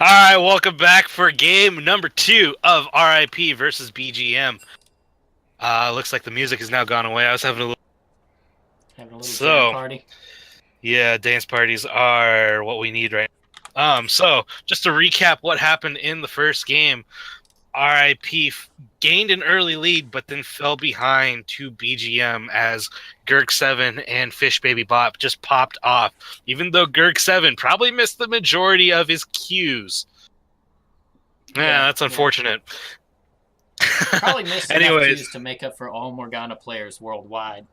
All right, welcome back for game number 2 of RIP versus BGM. Looks like the music has now gone away. I was having a little. Having a little jam So, party. yeah, dance parties are what we need right now. So just to recap what happened in the first game, RIP gained an early lead, but then fell behind to BGM as Gurk7 and Fish Baby Bop just popped off, even though Gurk7 probably missed the majority of his cues. Yeah, that's Yeah. unfortunate. Probably missed enough Anyways, cues to make up for all Morgana players worldwide.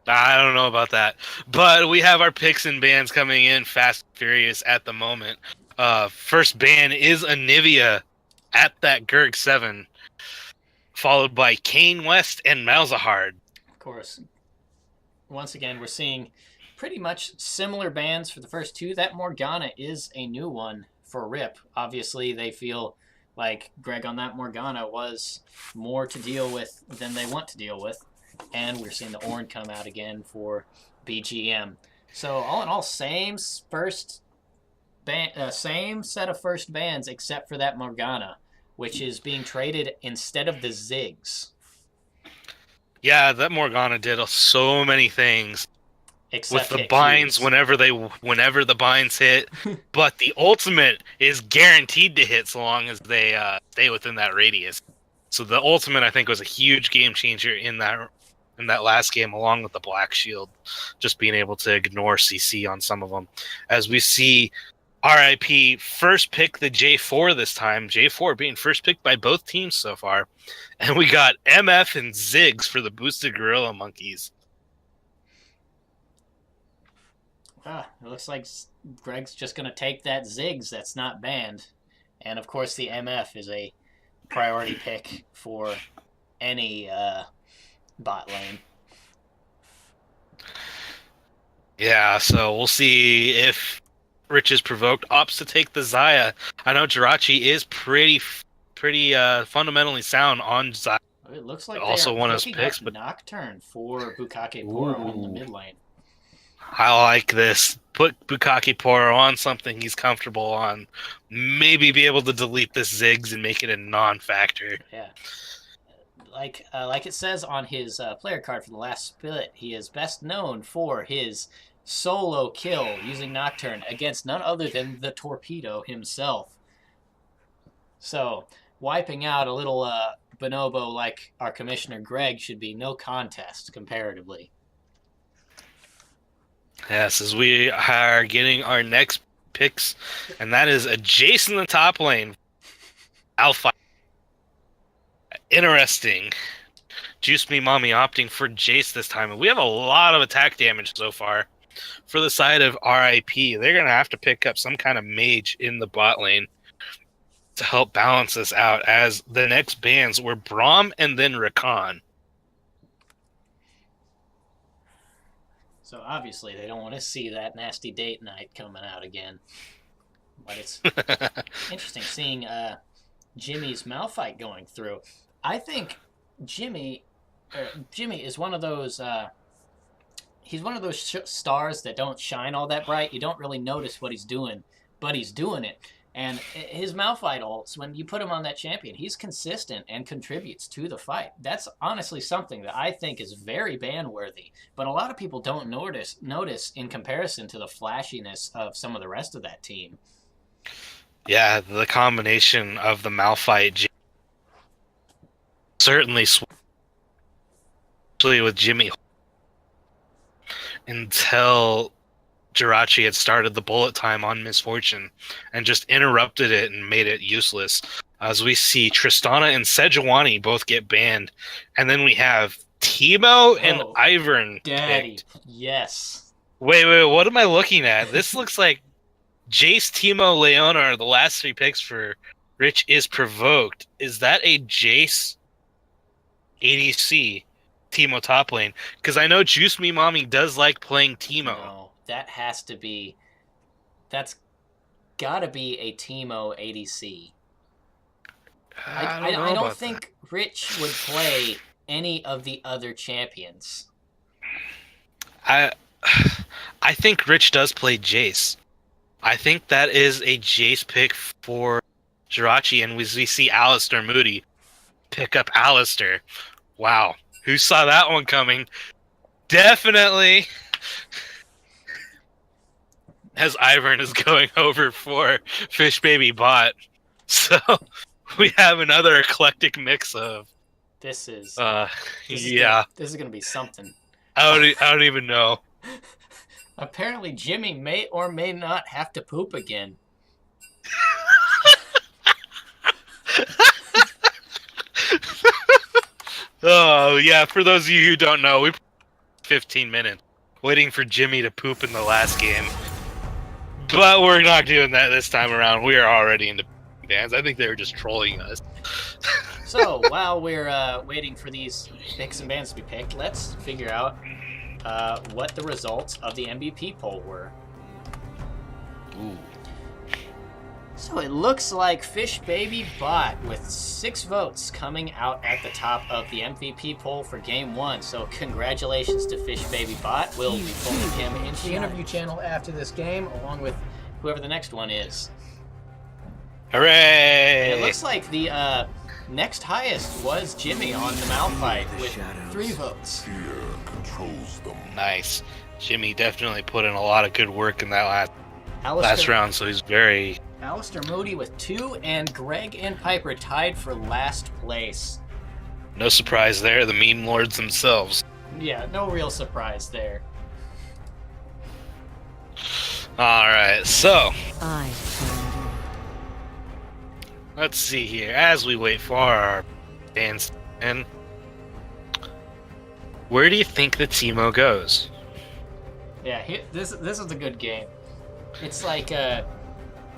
I don't know about that, but we have our picks and bans coming in fast and furious at the moment. First ban is Anivia at that Gurg 7, followed by Kane West and Malzahard. Of course, once again, we're seeing pretty much similar bans for the first two. That Morgana is a new one for RIP. Obviously, they feel like Greg on that Morgana was more to deal with than they want to deal with. And we're seeing the Ornn come out again for BGM. So, all in all, same set of first bans except for that Morgana, which is being traded instead of the Ziggs. Yeah, that Morgana did so many things with Except the hit binds Qs. whenever the binds hit, but the ultimate is guaranteed to hit so long as they stay within that radius. So the ultimate, I think, was a huge game changer in that last game, along with the Black Shield, just being able to ignore CC on some of them. As we see RIP first pick the J4 this time, J4 being first picked by both teams so far, and we got MF and Ziggs for the boosted Gorilla Monkeys. It looks like Greg's just going to take that Ziggs that's not banned. And of course, the MF is a priority pick for any bot lane. Yeah, so we'll see if Rich is provoked, opts to take the Xayah. I know Jirachi is pretty fundamentally sound on Xayah. It looks like they Also are one of his picking picks, up but Nocturne for Bukake Poro in the ooh, mid lane. I like this. Put Bukaki Poro on something he's comfortable on. Maybe be able to delete this Ziggs and make it a non-factor. Yeah. Like it says on his player card for the last split, he is best known for his solo kill using Nocturne against none other than the Torpedo himself. So wiping out a little bonobo like our commissioner Greg should be no contest comparatively. Yes, as we are getting our next picks, and that is a Jace in the top lane. Alpha. Interesting. Juice Me Mommy opting for Jace this time. And we have a lot of attack damage so far. For the side of RIP, they're going to have to pick up some kind of mage in the bot lane to help balance this out, as the next bans were Braum and then Rakan. So obviously they don't want to see that nasty date night coming out again. But it's interesting seeing Jimmy's Malphite going through. I think Jimmy is one of those. He's one of those stars that don't shine all that bright. You don't really notice what he's doing, but he's doing it. And his Malphite ults, when you put him on that champion, he's consistent and contributes to the fight. That's honestly something that I think is very ban-worthy, but a lot of people don't notice in comparison to the flashiness of some of the rest of that team. Yeah, the combination of the Malphite certainly, especially with Jimmy, until Jirachi had started the bullet time on Misfortune and just interrupted it and made it useless. As we see Tristana and Sejuani both get banned, and then we have Teemo and Ivern Daddy, picked. yes. Wait, what am I looking at? This looks like Jace, Teemo, Leona are the last 3 picks for Rich is provoked. Is that a Jace ADC Teemo top lane? Because I know Juice Me Mommy does like playing Teemo. No, that has to be. That's gotta be a Teemo ADC. I don't think that. Rich would play any of the other champions. I think Rich does play Jace. I think that is a Jace pick for Jirachi, and we see Alistair Moody pick up Alistair. Wow. Who saw that one coming? Definitely. As Ivern is going over for Fish Baby Bot. So we have another eclectic mix of This is yeah. this is gonna be something. I don't even know. Apparently, Jimmy may or may not have to poop again. Oh yeah, for those of you who don't know, we 15 minutes waiting for Jimmy to poop in the last game. But we're not doing that this time around. We are already into bands. I think they were just trolling us. So while we're waiting for these picks and bands to be picked, let's figure out what the results of the MVP poll were. Ooh. So it looks like Fish Baby Bot with 6 votes coming out at the top of the MVP poll for Game 1. So congratulations to Fish Baby Bot. We'll be pulling him into the interview channel after this game, along with whoever the next one is. Hooray! And it looks like the next highest was Jimmy on the Malphite with 3 votes. Fear controls them. Nice. Jimmy definitely put in a lot of good work in that last Alistair, round, so he's very... Alistair Moody with 2, and Greg and Piper tied for last place. No surprise there, the meme lords themselves. Yeah, no real surprise there. Alright, so... I surrender. Let's see here, as we wait for our bands to end, where do you think the Teemo goes? Yeah, this is a good game. It's like a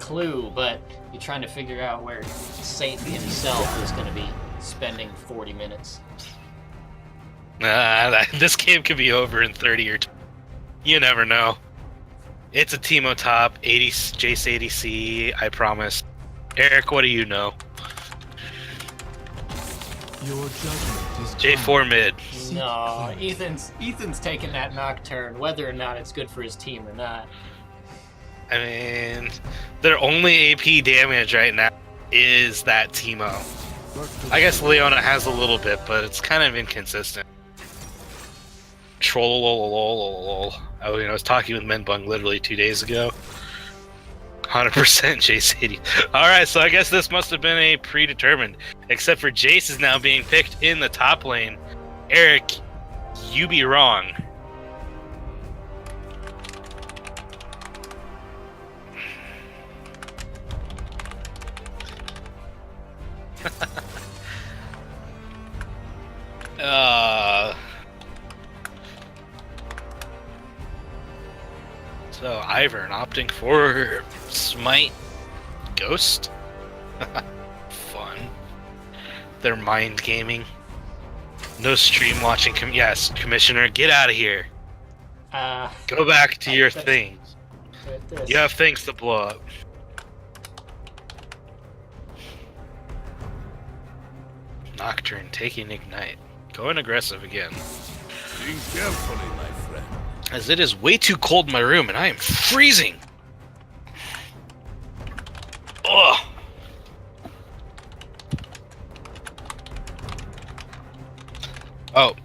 Clue, but you're trying to figure out where Satan himself is going to be spending 40 minutes. This game could be over in 30 or 20. You never know. It's a Teemo top, 80 Jace ADC, I promise. Eric, what do you know? Your judgment is J4 mid. No, Ethan's taking that Nocturne, whether or not it's good for his team or not. I mean, their only AP damage right now is that Teemo. I guess Leona has a little bit, but it's kind of inconsistent. Troll. I was talking with Menbung literally 2 days ago. 100% Jace 80. Alright, so I guess this must have been a predetermined. Except for Jace is now being picked in the top lane. Eric, you be wrong. So Ivern opting for Smite Ghost. Fun. They're mind gaming. No stream watching. Yes, Commissioner, get out of here. Go back to your things. You have things to blow up. Nocturne taking Ignite. Going aggressive again. Think carefully, my friend. As it is way too cold in my room and I am freezing. Ugh. Oh.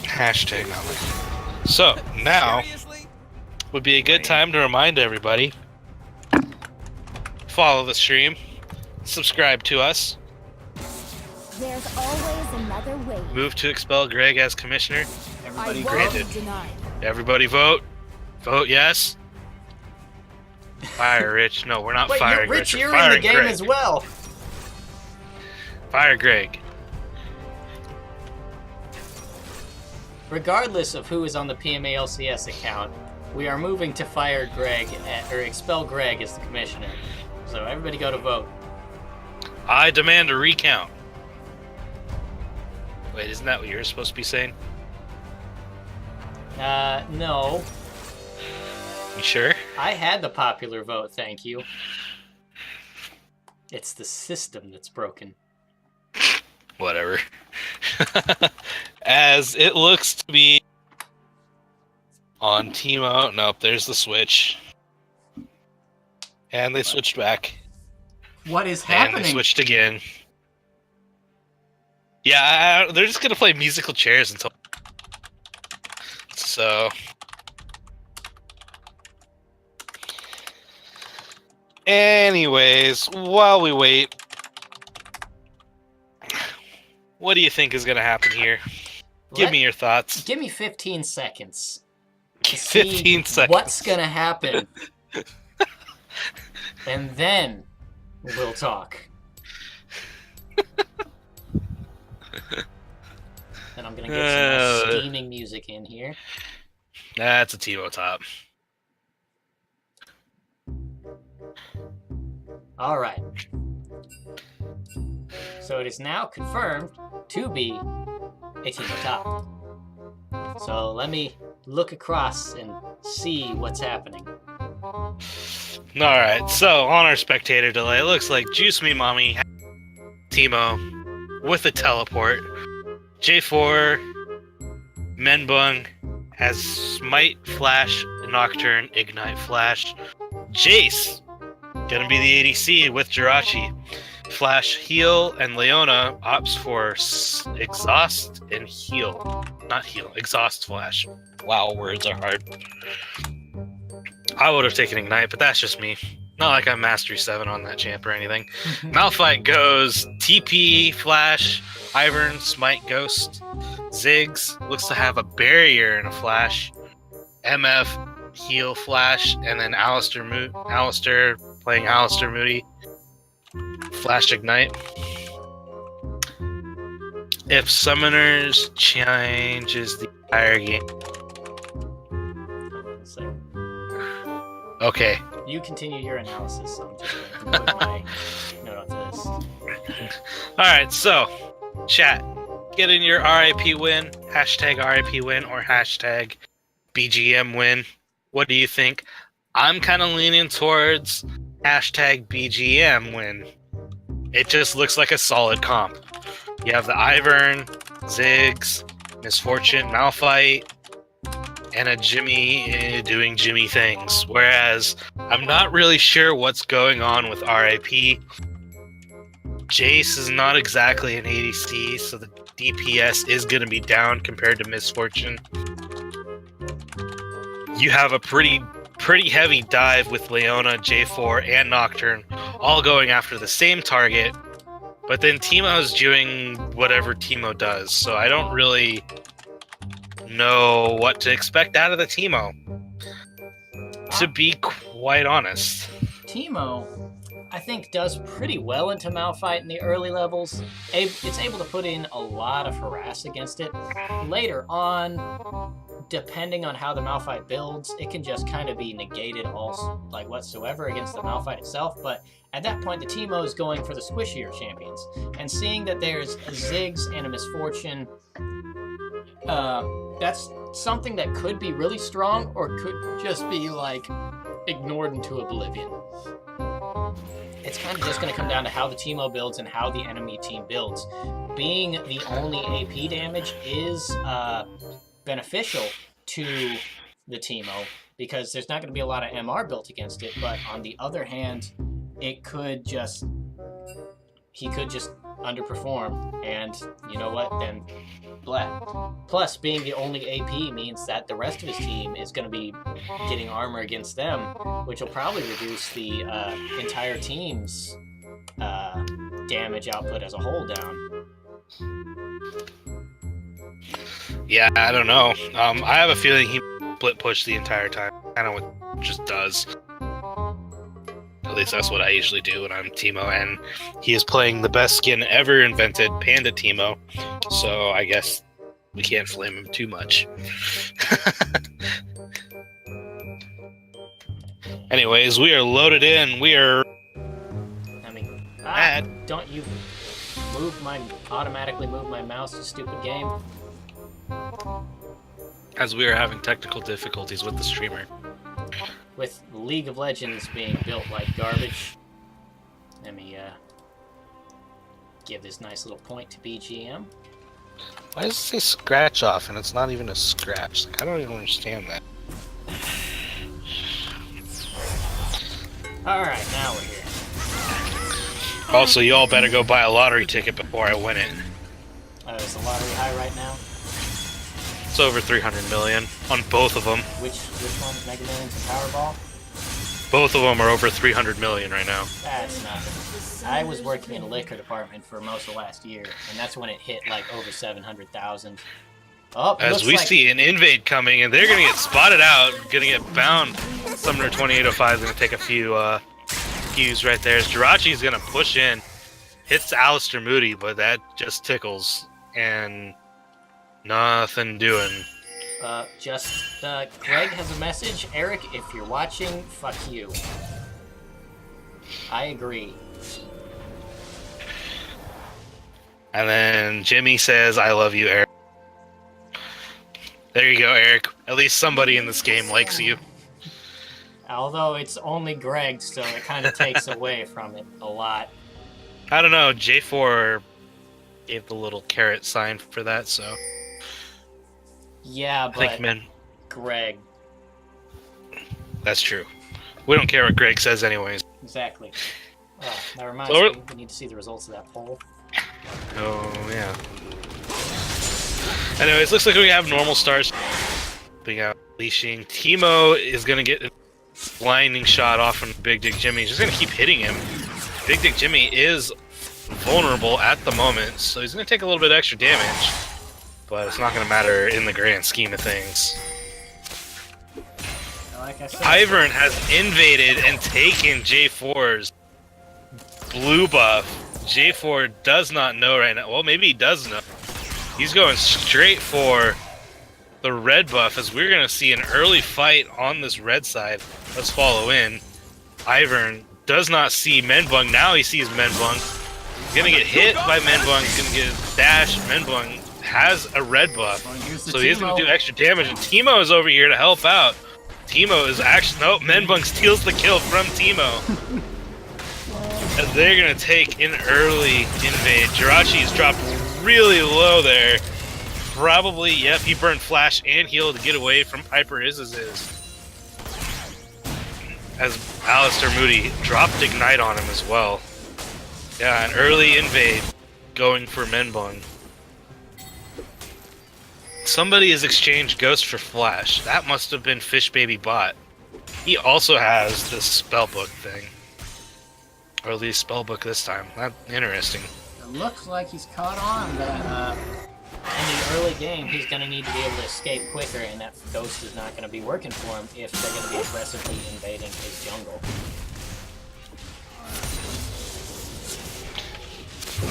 Hashtag not like. So, now would be a good time to remind everybody. Follow the stream. Subscribe to us. There's always another way. Move to expel Greg as commissioner. Everybody I vote. won't be denied. Everybody vote. Vote yes. Fire Rich. No, we're not Wait, firing Rich, Rich. you're We're in the firing game Greg. as well. Fire Greg. Regardless of who is on the PMA LCS account, we are moving to fire Greg or expel Greg as the commissioner. So everybody go to vote. I demand a recount. Wait, isn't that what you're supposed to be saying? No. You sure? I had the popular vote, thank you. It's the system that's broken. Whatever. As it looks to be on Teemo. Nope, there's the switch. And they switched back. What is And they happening? switched again. Yeah, they're just gonna play musical chairs until. So. Anyways, while we wait, what do you think is gonna happen here? Give me your thoughts. Give me 15 seconds. To 15 see seconds. what's gonna happen. And then we'll talk. And I'm gonna get some steaming music in here. That's a Timo top. All right. So it is now confirmed to be a Timo top. So let me look across and see what's happening. Alright, so on our spectator delay, it looks like Juice Me Mommy, Timo, with a teleport. J4, Menbung has Smite, Flash, Nocturne, Ignite, Flash. Jace, gonna be the ADC with Jirachi. Flash, Heal, and Leona opts for Exhaust and Heal. Not Heal, Exhaust Flash. Wow, words are hard. I would have taken Ignite, but that's just me. Not like I'm Mastery 7 on that champ or anything. Malphite goes TP, Flash, Ivern, Smite, Ghost. Ziggs looks to have a Barrier and a Flash. MF, Heal, Flash, and then Alistair playing Alistair Moody. Flash, Ignite. If Summoners changes the entire game. Okay. You continue your analysis. I'm just going to put my note onto this. Alright, so, chat. Get in your RIP win, hashtag RIP win, or hashtag BGM win. What do you think? I'm kind of leaning towards hashtag BGM win. It just looks like a solid comp. You have the Ivern, Ziggs, Misfortune, Malphite, and a Jimmy doing Jimmy things. Whereas I'm not really sure what's going on with RIP. Jace is not exactly an ADC, so the DPS is going to be down compared to Misfortune. You have a pretty heavy dive with Leona, J4, and Nocturne all going after the same target, but then Teemo's doing whatever Teemo does, so I don't really know what to expect out of the Teemo, to be quite honest. Teemo, I think, does pretty well into Malphite in the early levels. It's able to put in a lot of harass against it. Later on, depending on how the Malphite builds, it can just kind of be negated whatsoever against the Malphite itself. But at that point, the Teemo is going for the squishier champions. And seeing that there's a Ziggs and a Misfortune, that's something that could be really strong or could just be ignored into oblivion. It's kind of just going to come down to how the Teemo builds and how the enemy team builds. Being the only AP damage is beneficial to the Teemo because there's not going to be a lot of MR built against it, but on the other hand, he could just underperform, and you know what, then blah. Plus, being the only AP means that the rest of his team is going to be getting armor against them, which will probably reduce the entire team's damage output as a whole down. Yeah, I don't know. I have a feeling he split push the entire time. Kind of what just does. At least that's what I usually do when I'm Teemo, and he is playing the best skin ever invented, Panda Teemo. So I guess we can't flame him too much. Anyways, we are loaded in. We are. I mean, don't you automatically move my mouse, you stupid game? As we are having technical difficulties with the streamer. With League of Legends being built like garbage, let me give this nice little point to BGM. Why does it say scratch off and it's not even a scratch? I don't even understand that. Alright, now we're here. Also, y'all better go buy a lottery ticket before I win it. Is the lottery high right now? It's over 300 million on both of them. Which ones? Mega Millions and Powerball? Both of them are over 300 million right now. That's nothing. I was working in a liquor department for most of last year, and that's when it hit like over 700,000. Oh, As we see an invade coming, and they're going to get spotted out, going to get bound. Summoner 2805 is going to take a few cues right there. Jirachi's going to push in, hits Alistair Moody, but that just tickles, and nothing doing. Greg has a message. Eric, if you're watching, fuck you. I agree. And then Jimmy says, I love you, Eric. There you go, Eric. At least somebody in this game likes you. Although it's only Greg, so it kind of takes away from it a lot. I don't know, J4 gave the little carrot sign for that, so... Yeah, but Greg. That's true. We don't care what Greg says anyways. Exactly. Oh, that reminds me, we need to see the results of that poll. Oh, yeah. Anyways, looks like we have normal stars. Being out, leashing. Teemo is going to get a blinding shot off from Big Dick Jimmy. He's just going to keep hitting him. Big Dick Jimmy is vulnerable at the moment, so he's going to take a little bit extra damage. But it's not going to matter in the grand scheme of things. Like I said, Ivern has invaded and taken J4's blue buff. J4 does not know right now. Well, maybe he does know. He's going straight for the red buff, as we're going to see an early fight on this red side. Let's follow in. Ivern does not see Menbung. Now he sees Menbung. He's going to get hit by Menbung. He's going to get dashed. Menbung has a red buff, so he's going to do extra damage. And Teemo is over here to help out. Teemo is actually... Nope, Menbung steals the kill from Teemo. As they're going to take an early invade. Jirachi is dropped really low there. Probably, yep, he burned Flash and Heal to get away from Piper As Alistair Moody dropped Ignite on him as well. Yeah, an early invade going for Menbung. Somebody has exchanged Ghost for Flash. That must have been Fish Baby Bot. He also has this spellbook thing. Or at least spellbook this time. That's interesting. It looks like he's caught on that in the early game he's going to need to be able to escape quicker, and that Ghost is not going to be working for him if they're going to be aggressively invading his jungle.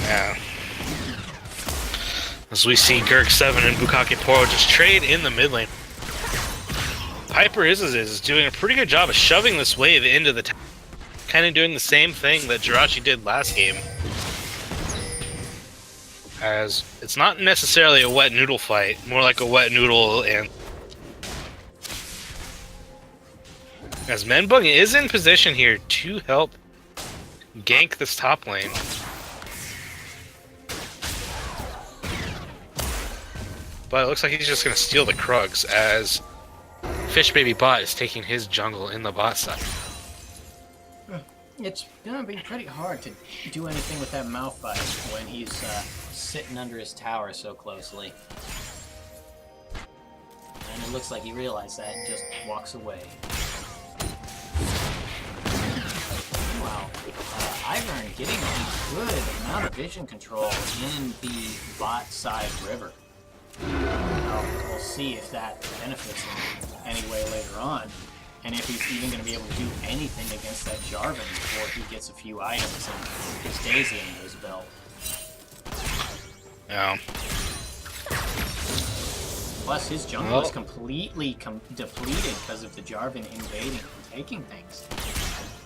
Yeah. As we see Gurk 7 and Bukake Poro just trade in the mid lane. Piper is doing a pretty good job of shoving this wave into the tower. Kind of doing the same thing that Jirachi did last game. As it's not necessarily a wet noodle fight, more like a wet noodle, and as Menbung is in position here to help gank this top lane. But it looks like he's just going to steal the Krugs as Fish Baby Bot is taking his jungle in the bot side. It's going to be pretty hard to do anything with that Malphite when he's sitting under his tower so closely. And it looks like he realized that and just walks away. Wow. Ivern getting a good amount of vision control in the bot side river. We'll see if that benefits him any way later on, and if he's even going to be able to do anything against that Jarvan before he gets a few items and his Daisy under his belt. Yeah. Plus, his jungle is completely depleted because of the Jarvan invading and taking things.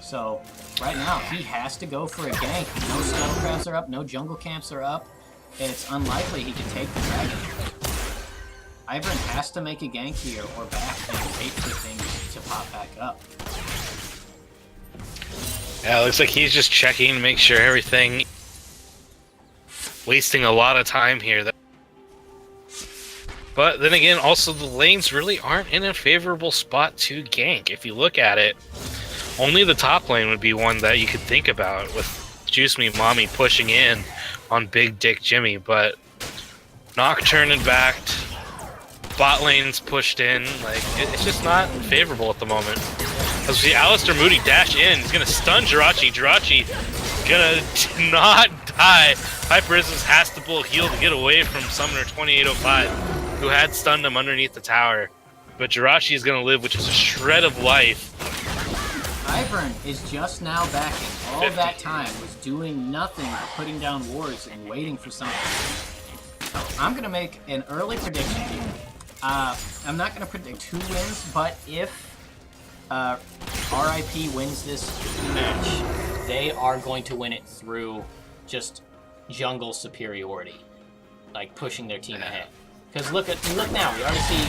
So, right now, he has to go for a gank. No Scuttlecrafts are up, no jungle camps are up, and it's unlikely he can take the dragon. Ivern has to make a gank here or back and wait for things to pop back up. Yeah, it looks like he's just checking to make sure everything... Wasting a lot of time here. But then again, also the lanes really aren't in a favorable spot to gank. If you look at it, Only the top lane would be one that you could think about with Juice Me Mommy pushing in on Big Dick Jimmy, but Nocturne and backed, bot lane's pushed in, like it's just not favorable at the moment. As we see Alistair Moody dash in, he's gonna stun Jirachi. Jirachi gonna not die. Piper Resistance has to pull a heal to get away from Summoner 2805, who had stunned him underneath the tower. But Jirachi is gonna live, which is a shred of life. Ivern is just now backing. All of that time was doing nothing but putting down wards and waiting for something. I'm going to make an early prediction here. I'm not going to predict who wins, but if RIP wins this match, they are going to win it through just jungle superiority, like pushing their team ahead. Because look now, we already see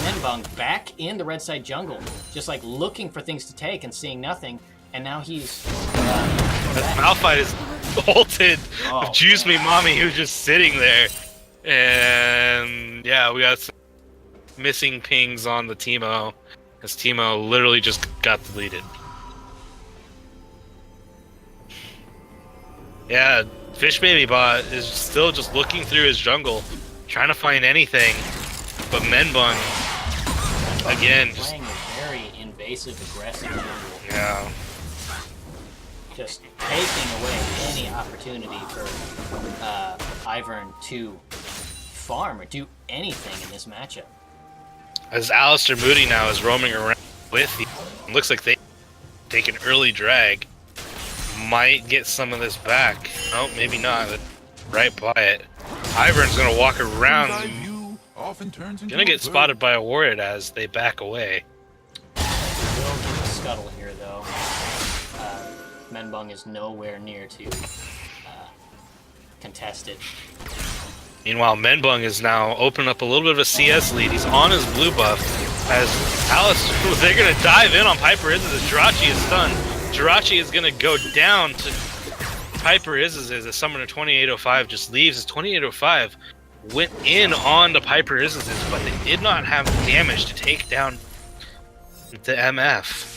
Menbung back in the red side jungle, just like looking for things to take and seeing nothing, and now he's Malphite is ulted Oh, Juice Me man. Mommy, who's just sitting there. And yeah, we got some missing pings on the Teemo, as Teemo literally just got deleted. Yeah, Fish Baby Bot is still just looking through his jungle, trying to find anything, but Menbung, again, just, playing a very invasive, aggressive jungle. yeah. Just taking away any opportunity for Ivern to farm or do anything in this matchup. As Alistair Moody now is roaming around with you, it looks like they take an early drag. Might get some of this back. Oh, maybe not. Right by it. Ivern's gonna walk around. Gonna get spotted by a ward as they back away. Will get a scuttle here, though. Menbung is nowhere near to contest it. Meanwhile, Menbung is now opening up a little bit of a CS lead. He's on his blue buff. As Alice, they're gonna dive in on Piper Izzes as Jirachi is stunned. Jirachi is gonna go down to Piper Izzes as Summoner 2805 just leaves. As 2805 went in on the Piper Izzes, but they did not have the damage to take down the MF.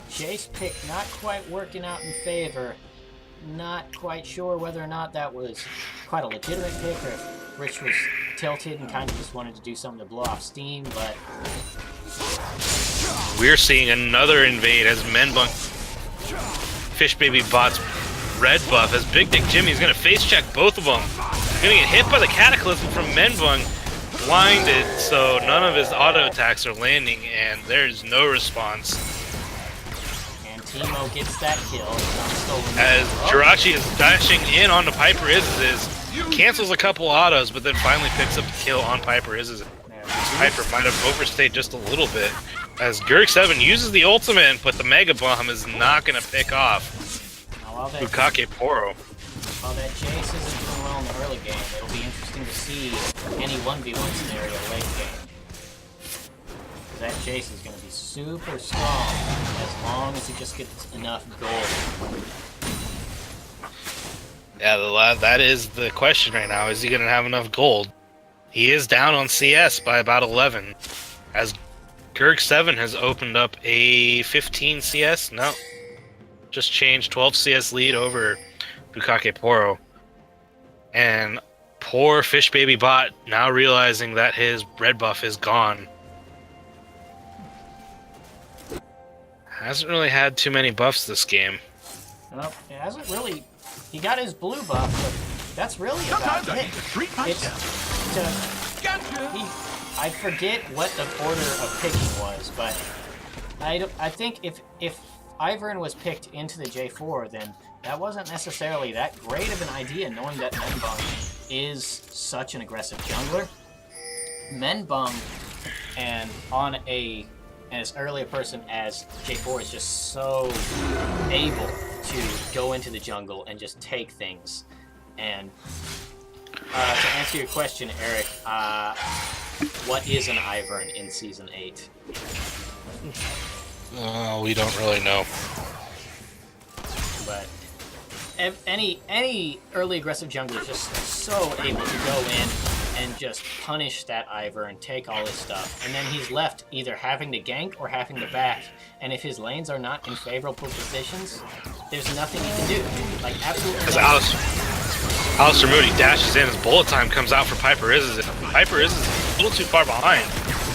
Jace pick not quite working out in favor. Not quite sure whether or not that was quite a legitimate pick or if Rich was tilted and kind of just wanted to do something to blow off steam, but We're seeing another invade as Menbung Fish Baby Bot's red buff as Big Dick Jimmy is going to face check both of them. He's going to get hit by the Cataclysm from Menbung, blinded, so none of his auto attacks are landing and there's no response. and Teemo gets that kill. As Jirachi is dashing in on the Piper Izzes, cancels a couple autos, but then finally picks up the kill on Piper Izzes. Piper might have overstayed just a little bit, as Gurk7 uses the ultimate, but the Mega Bomb is not going to pick off While that Bukake Poro. Jace isn't doing well in the early game, it'll be interesting to see any 1v1 scenario late game. That Jace is going to be super strong as long as he just gets enough gold. Yeah, that is the question right now. Is he going to have enough gold? He is down on CS by about 11. As Gurk7 has opened up a 15 CS. No. Just changed 12 CS lead over Bukake Poro. And poor Fish Baby Bot now realizing that his red buff is gone. Hasn't really had too many buffs this game. Well, it hasn't really. He got his blue buff, but that's really about it. I forget what the order of picking was, but I think if Ivern was picked into the J4, then that wasn't necessarily that great of an idea, knowing that Menbung is such an aggressive jungler. Menbung, and on as early a person as J4 is just so able to go into the jungle and just take things. And to answer your question, Eric, what is an Ivern in Season 8? We don't really know. But any early aggressive jungler is just so able to go in and just punish that Ivor and take all his stuff. And then he's left either having to gank or having to back. And if his lanes are not in favorable positions, there's nothing he can do. Like, absolutely Because nothing. Alistair Moody dashes in, his bullet time comes out for Piper Is. Piper Is a little too far behind.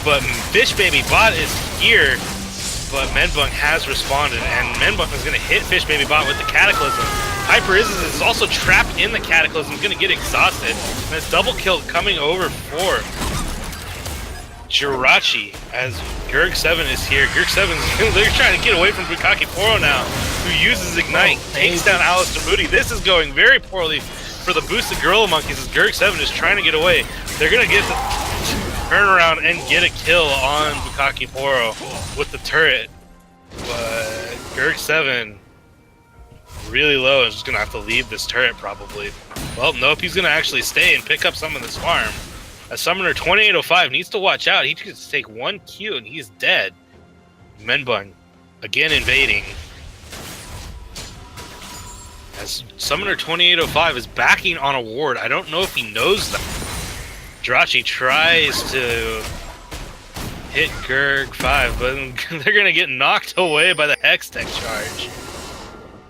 But Fish Baby Bot is here, but Menbunk has responded, and Menbunk is going to hit Fish Baby Bot with the Cataclysm. Piper is also trapped in the Cataclysm, going to get exhausted. And it's double kill coming over for Jirachi as Gerg7 is here. Gerg7 they're trying to get away from Bukaki Poro now, who uses Ignite, takes down Alistair Moody. This is going very poorly for the boosted Gorilla Monkeys as Gerg7 is trying to get away. They're going to get the turnaround and get a kill on Bukaki Poro with the turret. But Gerg7 really low and is just going to have to leave this turret probably. Well, nope, he's going to actually stay and pick up some of this farm. A Summoner 2805 needs to watch out. He just take 1 Q and he's dead. Menbun again invading. As Summoner 2805 is backing on a ward. I don't know if he knows that. Jirachi tries to hit Gerg 5, but they're going to get knocked away by the Hex Tech charge.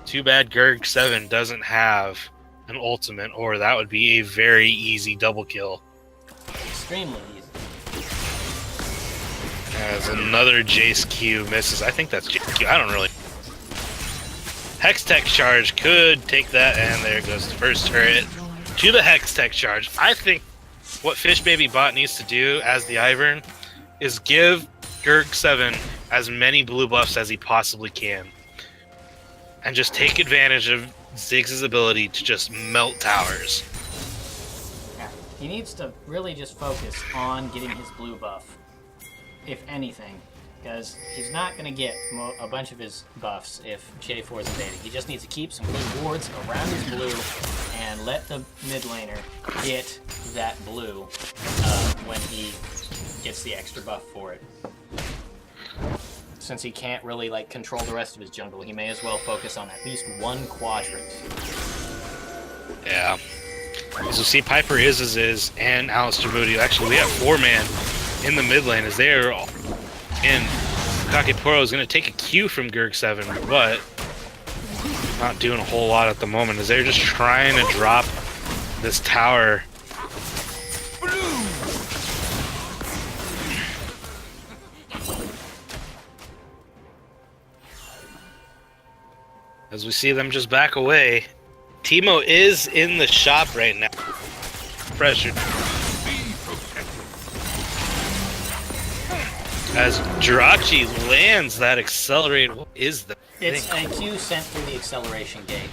Too bad Gerg 7 doesn't have an ultimate, or that would be a very easy double kill. Extremely easy. As another Jace Q misses. I think that's Jace Q. I don't really. Hex Tech charge could take that, and there goes the first turret to the Hex Tech charge. I think what Fish Baby Bot needs to do as the Ivern is give Gerg 7 as many blue buffs as he possibly can. And just take advantage of Ziggs' ability to just melt towers. Yeah. He needs to really just focus on getting his blue buff, if anything. Because he's not going to get a bunch of his buffs if J4 is invading. He just needs to keep some good wards around his blue and let the mid laner get that blue when he gets the extra buff for it. Since he can't really like control the rest of his jungle, he may as well focus on at least one quadrant. Yeah. As you see, Piper is and Alistair Moody. Actually, we have 4-man in the mid lane as they are all in. Bukaki Poro is going to take a Q from Gerg 7, but not doing a whole lot at the moment as they're just trying to drop this tower. As we see them just back away. Teemo is in the shop right now. Pressured. As Jirachi lands that accelerate, what is that? It's a Q sent through the acceleration gate.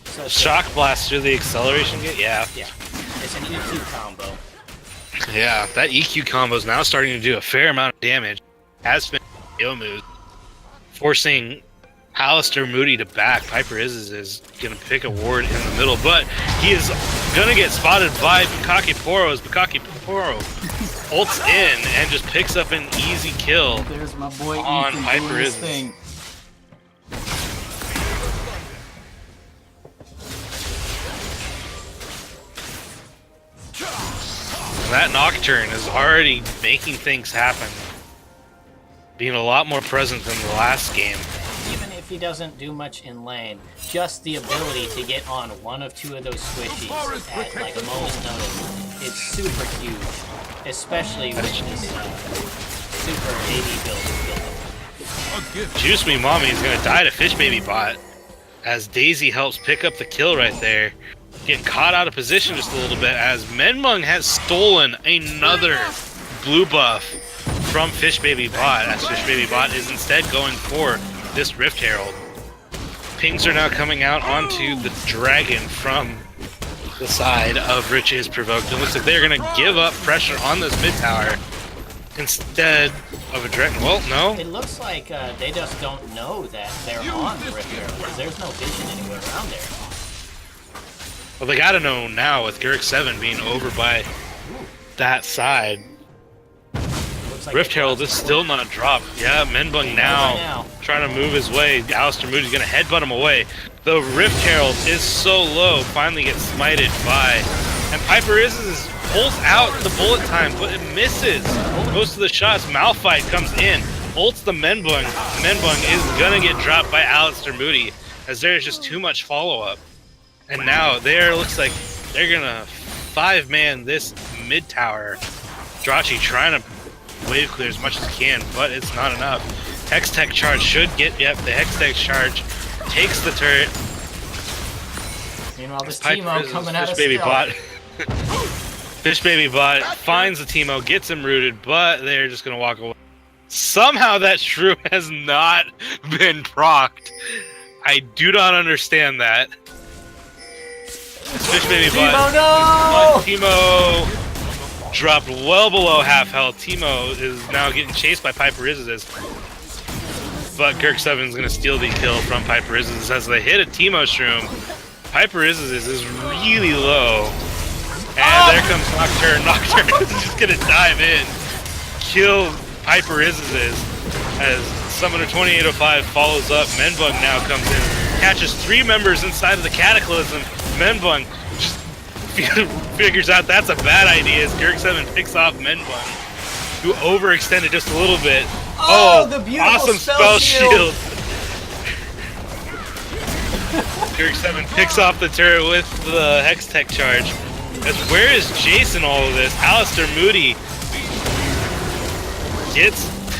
So Shock blast through the acceleration gate? Yeah. Yeah. It's an EQ combo. Yeah, that EQ combo is now starting to do a fair amount of damage. Has been moves, forcing Alistair Moody to back. Piper is going to pick a ward in the middle, but he is going to get spotted by Bukaki Poro as Bukaki Poro ults in and just picks up an easy kill. There's my boy on Ethan Piper doing his is. thing. That Nocturne is already making things happen. Being a lot more present than the last game. Even if he doesn't do much in lane, just the ability to get on one of two of those squishies at like a moment's notice, it's super huge. Especially with this super AD build. Juice Me Mommy is going to die to Fish Baby Bot as Daisy helps pick up the kill right there. Getting caught out of position just a little bit as Menmung has stolen another blue buff from Fish Baby Bot as Fish Baby Bot is instead going for this Rift Herald. Pings are now coming out onto the dragon from the side of Rich is Provoked. It looks like they're going to give up pressure on this mid tower instead of a dragon. Well, no. It looks like they just don't know that they're on the Rift Herald because there's no vision anywhere around there. Well, they got to know now with Gerg 7 being over by that side. Like Rift Herald is still not dropped. Yeah, Menbung now trying to move his way. Alistair Moody's going to headbutt him away. The Rift Herald is so low, finally gets smited by And Piper is pulls out the bullet time, but it misses most of the shots. Malphite comes in, ults the Menbung. Menbung is gonna get dropped by Alistair Moody, as there's just too much follow-up. And now there looks like they're gonna 5-man this mid tower. Drachi trying to wave clear as much as he can, but it's not enough. Hextech charge should get, yep, the Hextech charge takes the turret. Meanwhile, this Teemo coming out of Baby stealth. Bot. Fish Baby Bot finds the Teemo, gets him rooted, but they're just gonna walk away. Somehow that shrew has not been procced. I do not understand that. Fish Baby Bot. No! Teemo dropped well below half health. Teemo is now getting chased by Piper Izzes. But Kirk7's gonna steal the kill from Piper Izzes as they hit a Teemo shroom. Piper Izzes is really low. And there comes Nocturne. Nocturne is just gonna dive in, kill Piper Izzes as Summoner 2805 follows up. Menbung now comes in, catches 3 members inside of the Cataclysm. Menbung just figures out that's a bad idea as Kirk7 picks off Menbung, who overextended just a little bit. Oh, the beautiful awesome spell shield! Kirk7 picks off the turret with the Hextech charge. As where is Jace in all of this? Alistair Moody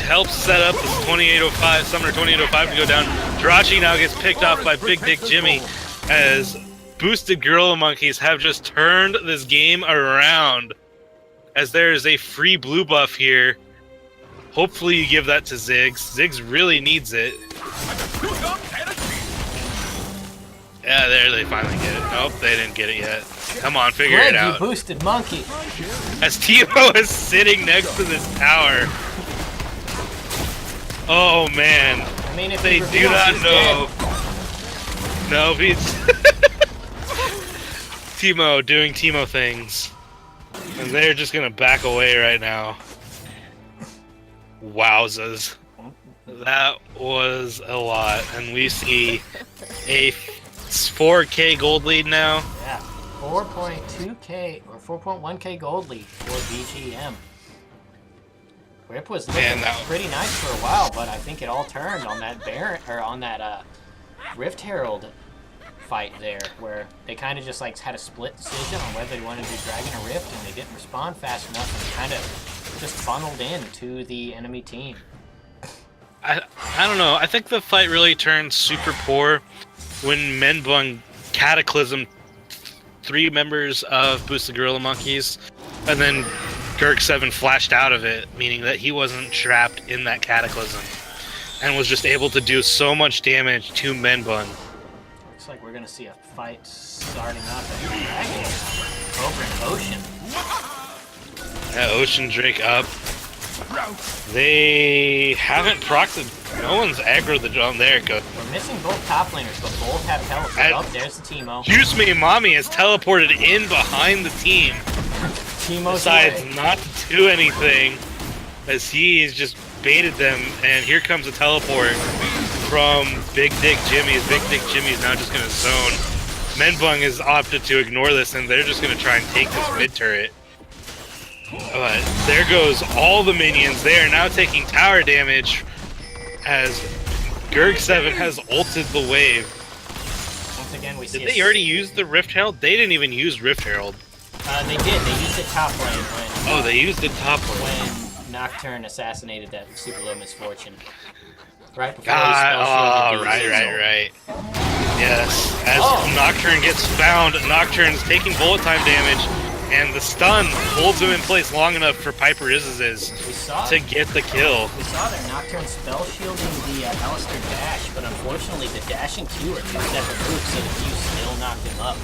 helps set up this 2805, Summoner 2805 to go down. Drachi now gets picked off by Big Dick Jimmy as boosted Gorilla Monkeys have just turned this game around. As there is a free blue buff here. Hopefully you give that to Ziggs. Ziggs really needs it. Yeah, there they finally get it. Nope, they didn't get it yet. Come on, figure it out. You boosted monkey. As Teemo is sitting next to this tower. Oh man. I mean, if they do not know. No, he's Teemo doing Teemo things. And they're just gonna back away right now. Wowzers. That was a lot. And we see a 4K gold lead now. Yeah, 4.2K or 4.1K gold lead for BGM. Rip was looking pretty nice for a while, but I think it all turned on that Baron or on that Rift Herald fight there, where they kind of just like had a split decision on whether they wanted to do Dragon or Rift, and they didn't respond fast enough, and kind of just funneled in to the enemy team. I don't know. I think the fight really turned super poor when Menbung Cataclysm 3 members of Boosted Gorilla Monkeys, and then Kirk7 flashed out of it, meaning that he wasn't trapped in that Cataclysm, and was just able to do so much damage to Menbung. Looks like we're gonna see a fight starting up at Dragon over in Ocean. Yeah, Ocean Drake up. They haven't procced it. No one's aggroed the drum. There it goes. We're missing both top laners, but both have teleport. Oh, there's the Teemo. Use Me Mommy has teleported in behind the team. Teemo decides not to do anything as he's just baited them, and here comes a teleport from Big Dick Jimmy. Big Dick Jimmy is now just going to zone. Menbung has opted to ignore this, and they're just going to try and take this mid turret. But there goes all the minions. They are now taking tower damage as Kirk7 has ulted the wave. Once again, we see Did they already use the Rift Herald? They didn't even use Rift Herald. They did. They used it top lane when... Oh, they used it top lane. When Nocturne assassinated that super low misfortune. Right before right. Yes. As Nocturne gets found, Nocturne's taking bullet time damage, and the stun holds him in place long enough for Piper Izzes to get the kill. We saw there Nocturne spell shielding the Alistair dash, but unfortunately the dash and Q are 2 separate moves, so the Q still knocked him up.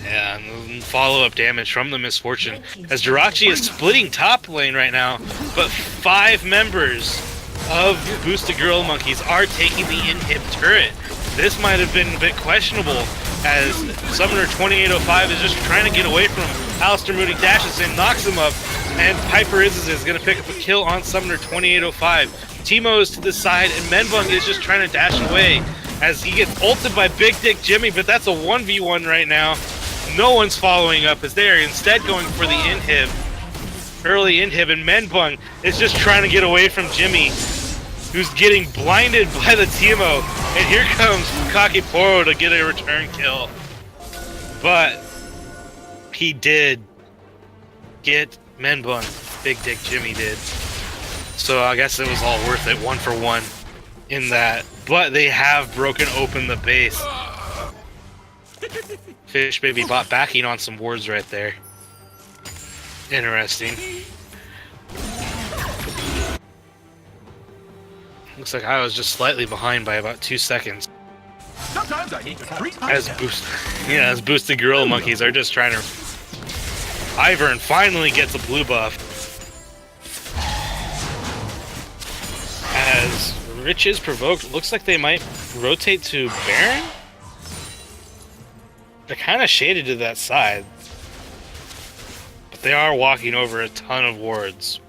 Yeah, and follow-up damage from the misfortune. As Jirachi is splitting top lane right now, but 5 members of Boosted Gorilla Monkeys are taking the inhib turret. This might have been a bit questionable, as Summoner 2805 is just trying to get away from Alistair Moody, dashes in, knocks him up, and Piper is going to pick up a kill on Summoner 2805. Teemo is to the side, and Menbung is just trying to dash away as he gets ulted by Big Dick Jimmy, but that's a 1v1 right now. No one's following up as they're instead going for the inhib. Early inhib, and Menbung is just trying to get away from Jimmy, who's getting blinded by the Teemo. And here comes Kakiporo to get a return kill. But he did get Menbung. Big Dick Jimmy did. So I guess it was all worth it, 1 for 1 in that. But they have broken open the base. Fish Baby bot backing on some wards right there. Interesting. Looks like I was just slightly behind by about 2 seconds. Sometimes I need to treat As boosted gorilla monkeys are just trying to. Ivern finally gets a blue buff. As Rich is provoked, looks like they might rotate to Baron. They're kind of shaded to that side, but they are walking over a ton of wards.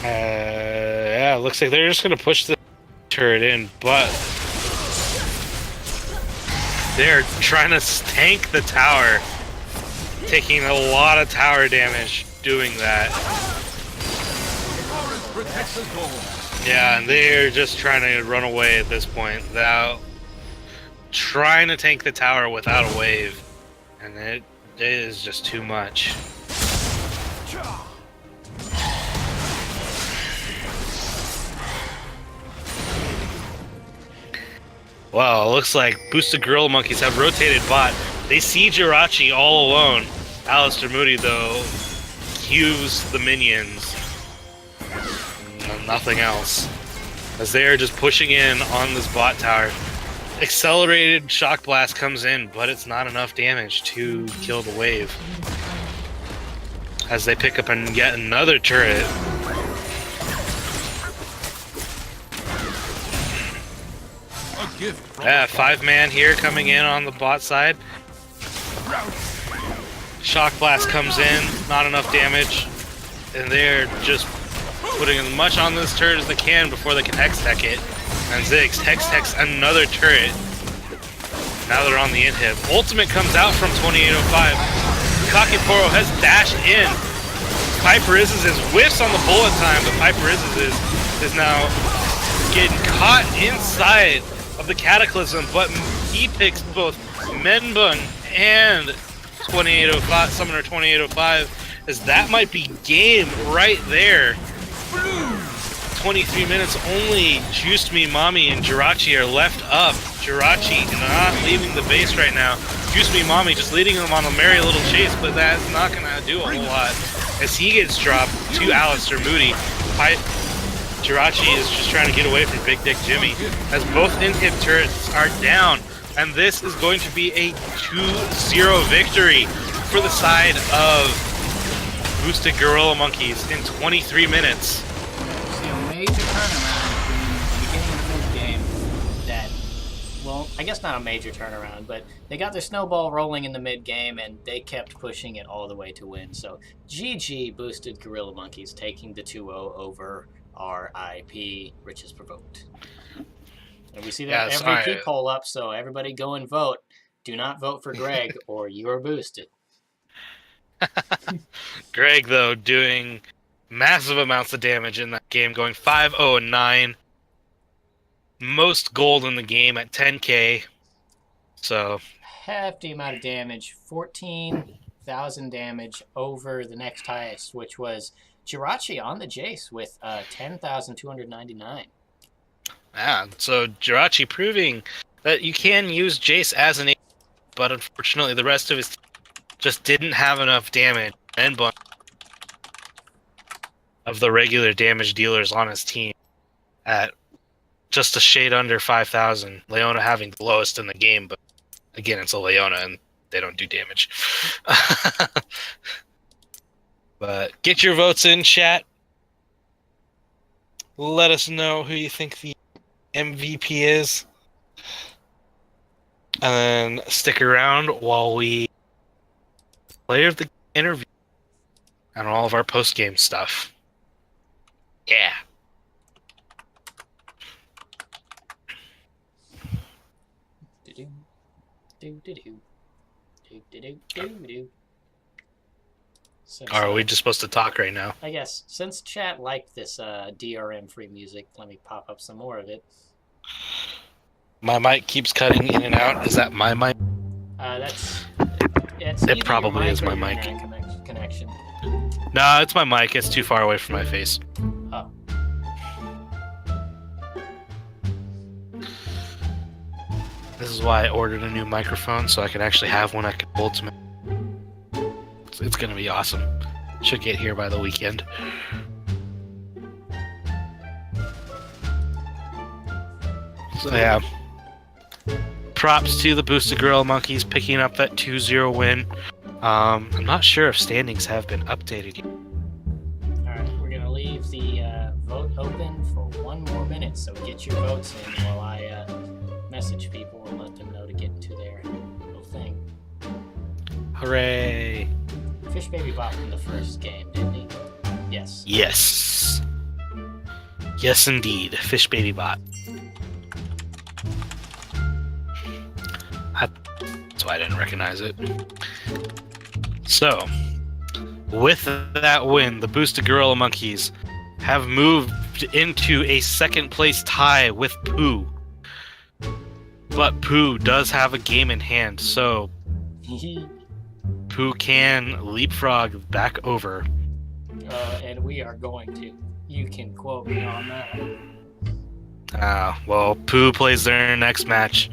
Yeah, looks like they're just gonna push the turret in, but they're trying to tank the tower, taking a lot of tower damage doing that. Yeah, and they're just trying to run away at this point without trying to tank the tower without a wave, and it is just too much. Wow, looks like boosted gorilla monkeys have rotated bot. They see Jirachi all alone. Alistair Moody, though, cues the minions. Nothing else. As they are just pushing in on this bot tower. Accelerated shock blast comes in, but it's not enough damage to kill the wave. As they pick up and get another turret. Yeah, 5-man here coming in on the bot side. Shock blast comes in, not enough damage, and they're just putting as much on this turret as they can before they can hex-tech it. And Ziggs hex-techs another turret. Now they're on the inhib. Ultimate comes out from 2805. Kakiporo has dashed in. Piper is whiffs on the bullet time, but Piper is now getting caught inside of the Cataclysm, but he picks both Menbun and 2805, Summoner 2805, as that might be game right there. 23 minutes only. Juiced Me Mommy and Jirachi are left up. Jirachi not leaving the base right now. Juiced Me Mommy just leading them on a merry little chase, but that's not going to do a whole lot. As he gets dropped to Alistair Moody, Jirachi is just trying to get away from Big Dick Jimmy, as both inhib turrets are down, and this is going to be a 2-0 victory for the side of Boosted Gorilla Monkeys in 23 minutes. See a major turnaround in the beginning of the mid-game that, well, I guess not a major turnaround, but they got their snowball rolling in the mid-game, and they kept pushing it all the way to win. So GG Boosted Gorilla Monkeys taking the 2-0 over RIP, Rich is provoked. And we see that every key poll up, so everybody go and vote. Do not vote for Greg or you're boosted. Greg, though, doing massive amounts of damage in that game, going 5-0-9. Most gold in the game at 10k. So hefty amount of damage, 14,000 damage over the next highest, which was Jirachi on the Jace with 10,299. Yeah, so Jirachi proving that you can use Jace as an AD, but unfortunately the rest of his team just didn't have enough damage and of the regular damage dealers on his team at just a shade under 5,000. Leona having the lowest in the game, but again, it's a Leona and they don't do damage. But get your votes in, chat. Let us know who you think the MVP is. And then stick around while we player of the interview, and all of our post-game stuff. Yeah. Are we just supposed to talk right now? I guess since chat liked this DRM free music, let me pop up some more of it. My mic keeps cutting in and out. Is that my mic? It probably is my mic. Connection. No, it's my mic. It's too far away from my face. Oh. This is why I ordered a new microphone, so I can actually have one I can ultimate. It's gonna be awesome. Should get here by the weekend. So yeah. Props to the Boosted Gorilla Monkeys picking up that 2-0 win. I'm not sure if standings have been updated yet. Alright, we're gonna leave the vote open for 1 more minute, so get your votes in while I message people and let them know to get into their little thing. Hooray! Fish Baby Bop in the first game, didn't he? Yes. Yes. Yes, indeed. Fish Baby Bot. That's why I didn't recognize it. So, with that win, the Boosted Gorilla Monkeys have moved into a second place tie with Pooh. But Pooh does have a game in hand, so Pooh can leapfrog back over. And we are going to. You can quote me on that. Well, Pooh plays their next match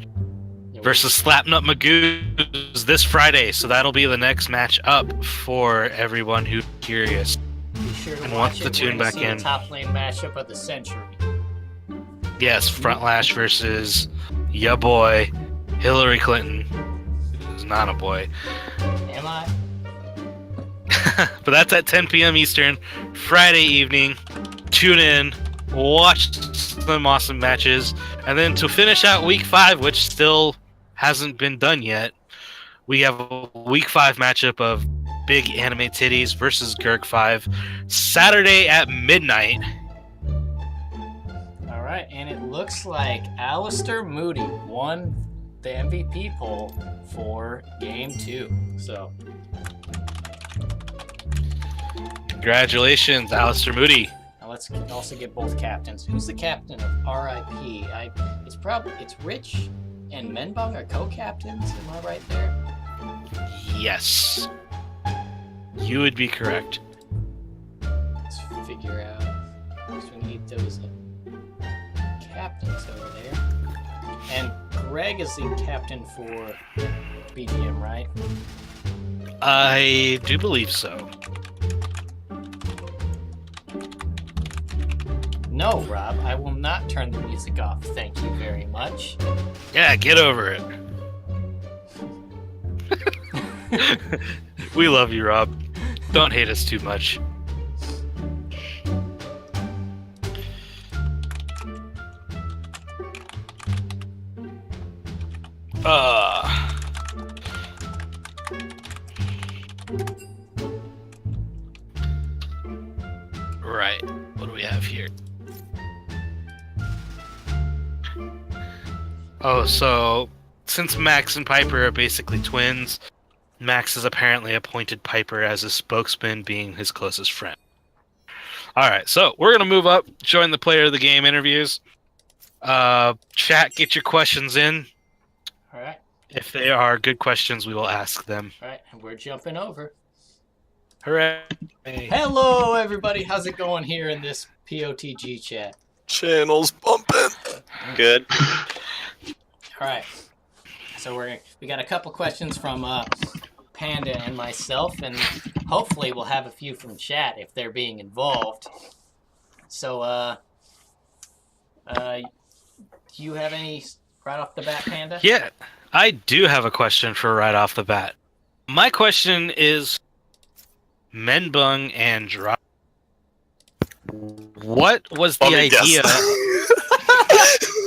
versus Slapnut Magoo's this Friday, so that'll be the next match up for everyone who's curious. Be sure to and watch wants it. to tune We're back gonna see in. the top lane matchup of the century. Yes, Frontlash versus ya boy, Hillary Clinton, who's not a boy. Am I? But that's at 10 p.m. Eastern, Friday evening. Tune in, watch some awesome matches, and then to finish out Week 5, which still hasn't been done yet, we have a Week 5 matchup of Big Anime Titties versus Gurg 5, Saturday at midnight. Alright, and it looks like Alistair Moody won the MVP poll for Game 2. So, Congratulations, Alistair Moody. now let's also get both captains. Who's the captain of RIP? It's Rich and Menbong are co-captains. Am I right there? Yes. You would be correct. Let's figure out. So we need those captains over there. And Greg is the captain for BGM, right? I do believe so. No, Rob, I will not turn the music off. Thank you very much. Yeah, get over it. We love you, Rob. Don't hate us too much. Right. What do we have here? Oh, so since Max and Piper are basically twins, Max has apparently appointed Piper as his spokesman, being his closest friend. Alright, so we're going to move up, join the player of the game interviews. Chat, get your questions in. Alright. If they are good questions, we will ask them. Alright, and we're jumping over. Hooray! Hello, everybody. How's it going here in this POTG chat? Channel's bumping. Good. Alright. So we got a couple questions from Panda and myself, and hopefully we'll have a few from chat if they're being involved. So, do you have any right off the bat, Panda? Yeah, I do have a question for right off the bat. My question is, Menbung and Drop. What was the idea?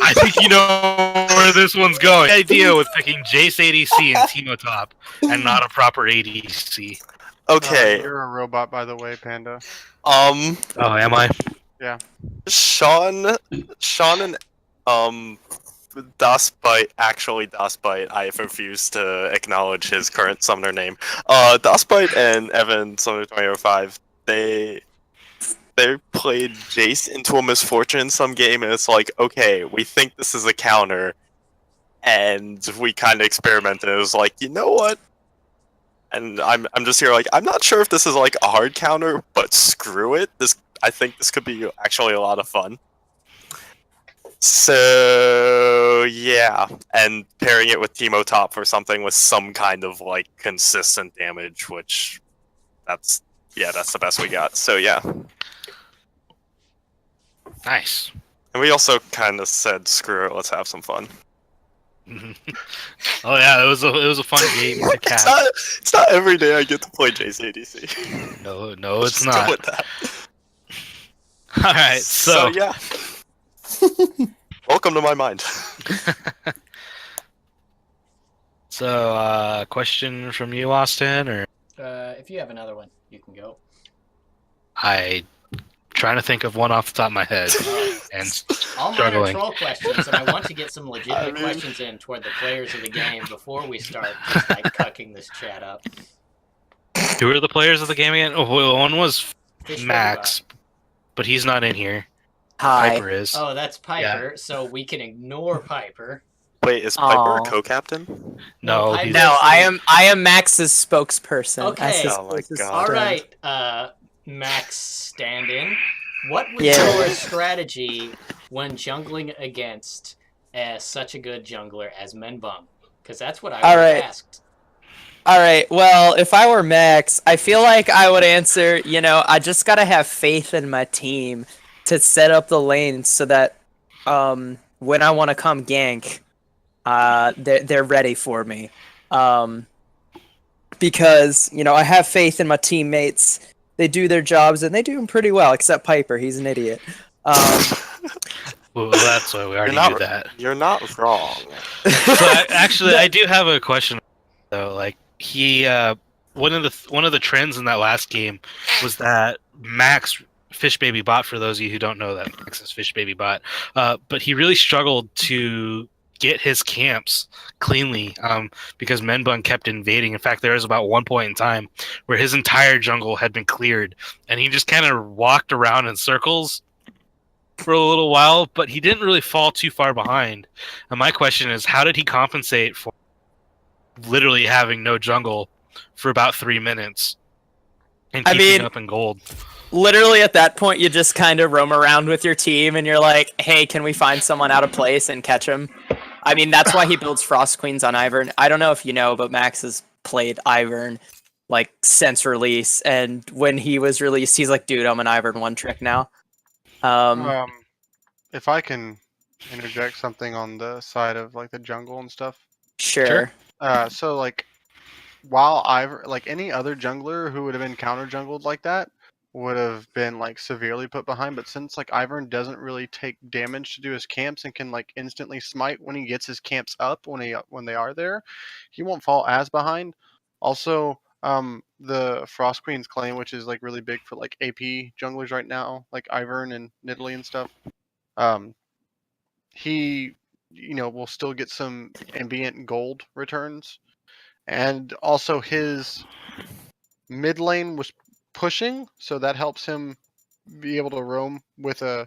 I think you know where where this one's going. The idea with picking Jace ADC and Timo top and not a proper ADC. Okay. You're a robot, by the way, Panda. Um, Oh, am I? Sean and Dustbite, actually Dustbite, I refuse to acknowledge his current summoner name. Dustbite and Evan, Summoner 2005, they played Jace into a misfortune in some game, and it's like, okay, we think this is a counter, and we kind of experimented. It was like, you know what? And I'm just here like, I'm not sure if this is like a hard counter, but screw it. I think this could be actually a lot of fun. So yeah, and pairing it with Teemo top for something with some kind of like consistent damage, which that's the best we got. So yeah. Nice. And we also kind of said, screw it, let's have some fun. Oh yeah, it was a fun game to catch. It's not every day I get to play Jace ADC. No, it's Just not. go with that. All right, so yeah. Welcome to my mind. So, question from you, Austin, or If you have another one, you can go. I trying to think of one off the top of my head and All mine are struggling. troll questions, and I want to get some legitimate questions in toward the players of the game before we start just like cucking this chat up. Who are the players of the game again? Oh, well, one was Fish Max, but he's not in here. Hi. Piper is. Oh, that's Piper, so we can ignore Piper. Wait, is Piper Aw. a co-captain? No, Piper- he's No, I am Max's spokesperson. Okay. as his Oh my closest God. friend. Alright, Max stand-in. What was Yeah. your strategy when jungling against such a good jungler as Menbum? Because that's what I All would have right. asked. All right. Well, if I were Max, I feel like I would answer. I just gotta have faith in my team to set up the lane so that when I want to come gank, they're ready for me. Because I have faith in my teammates. They do their jobs and they do them pretty well, except Piper. He's an idiot. well, that's why we already knew that. You're not wrong. So I do have a question though. Like one of the trends in that last game was that Max Fish Baby Bot. For those of you who don't know, that Max is Fish Baby Bot, but he really struggled to get his camps cleanly because Menbun kept invading. In fact, there was about one point in time where his entire jungle had been cleared, and he just kind of walked around in circles for a little while, but he didn't really fall too far behind. And my question is, how did he compensate for literally having no jungle for about 3 minutes and keeping up in gold? Literally at that point, you just kind of roam around with your team and you're like, hey, can we find someone out of place and catch him? I mean, that's why he builds Frost Queens on Ivern. I don't know if you know, but Max has played Ivern like since release, and when he was released, he's like, dude, I'm an Ivern one trick now. If I can interject something on the side of like the jungle and stuff. Sure. So like, while Ivern, like any other jungler who would have been counter jungled like that, would have been like severely put behind, but since like Ivern doesn't really take damage to do his camps and can like instantly smite when he gets his camps up when they are there, he won't fall as behind. Also, the Frost Queen's claim, which is like really big for like AP junglers right now, like Ivern and Nidalee and stuff, he will still get some ambient gold returns, and also his mid lane was pushing, so that helps him be able to roam with a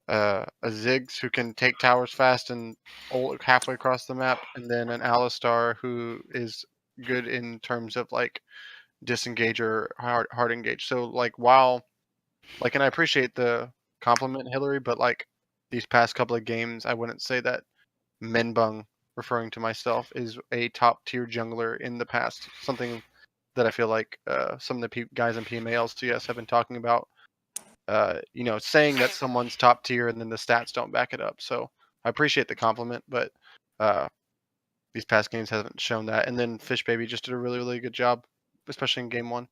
Ziggs who can take towers fast and ult halfway across the map, and then an Alistar who is good in terms of like disengage or hard engage. So like while like, and I appreciate the compliment, Hillary, but like these past couple of games, I wouldn't say that Menbung, referring to myself, is a top tier jungler in the past. Something that I feel like some of the guys in PMA LCS have been talking about, saying that someone's top tier and then the stats don't back it up. So I appreciate the compliment, but these past games haven't shown that. And then Fish Baby just did a really, really good job, especially in game 1.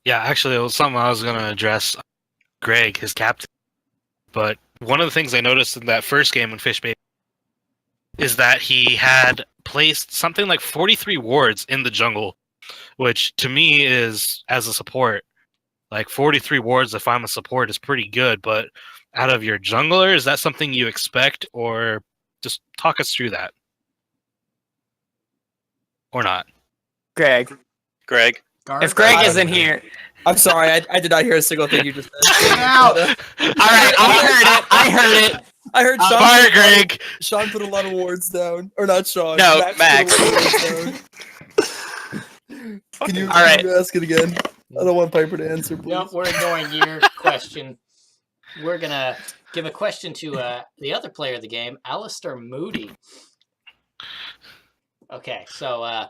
Yeah, actually, it was something I was going to address. Greg, his captain. But one of the things I noticed in that first game when Fish Baby is that he had placed something like 43 wards in the jungle, which to me is, as a support, like 43 wards if I'm a support is pretty good, but out of your jungler, is that something you expect, or just talk us through that? Or not? Greg. Greg. If Greg isn't here, I'm sorry, I did not hear a single thing you just said. Get out! all right, I heard it. I heard Sean. Fire, Greg! Sean put a lot of words down, or not Sean. No, Max. Put a lot of words down. Can you, All right. can you ask it again? I don't want Piper to answer, please. Nope, we're ignoring your question. We're gonna give a question to the other player of the game, Alistair Moody. Okay, so